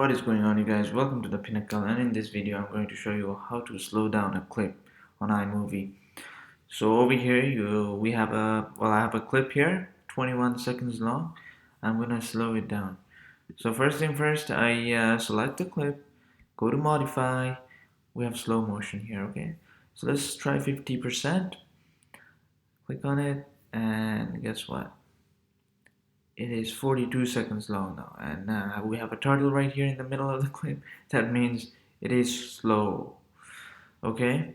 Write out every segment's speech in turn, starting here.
What is going on, you guys? Welcome to the Pinnacle, and in this video I'm going to show you how to slow down a clip on iMovie. So over here we have I have a clip here, 21 seconds long. I'm gonna slow it down. So first thing first, I select the clip, go to modify. We have slow motion here, okay? So let's try 50%. Click on it, and guess what? It is 42 seconds long now, and we have a turtle right here in the middle of the clip. That means it is slow. Okay,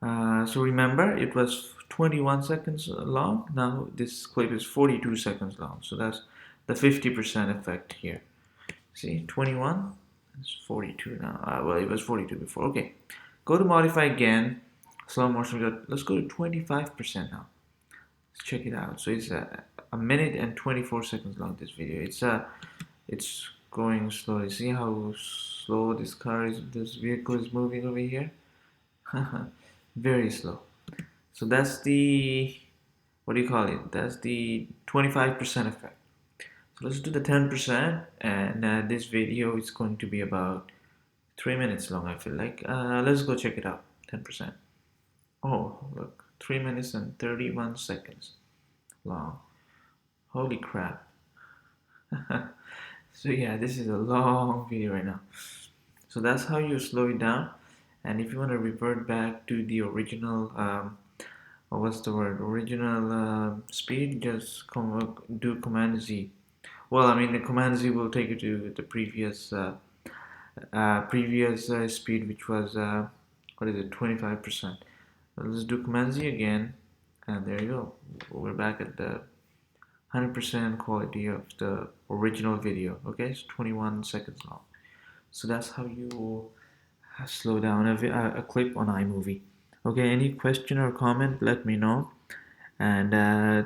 so remember it was 21 seconds long. Now this clip is 42 seconds long, so that's the 50% effect here. See, 21, it's 42 now. Well, it was 42 before. Okay, go to modify again, slow motion. Let's go to 25% now. Let's check it out. So it's a minute and 24 seconds long, this video. It's going slowly. See how slow this vehicle is moving over here? Very slow. So that's the, what do you call it? That's the 25% effect. So let's do the 10%, and this video is going to be about 3 minutes long, I feel like. Let's go check it out. 10%. Oh, look, 3 minutes and 31 seconds long. Holy crap. So yeah, this is a long video right now. So that's how you slow it down. And if you want to revert back to the original, what's the word? Original speed, just do Command Z. Well, I mean, the Command Z will take you to the previous speed, which was what is it, 25%. Let's do Command Z again, and there you go. We're back at the 100% quality of the original video. Okay, it's 21 seconds long. So that's how you slow down a clip on iMovie. Okay, any question or comment, let me know. And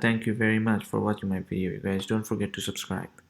thank you very much for watching my video, you guys. Don't forget to subscribe.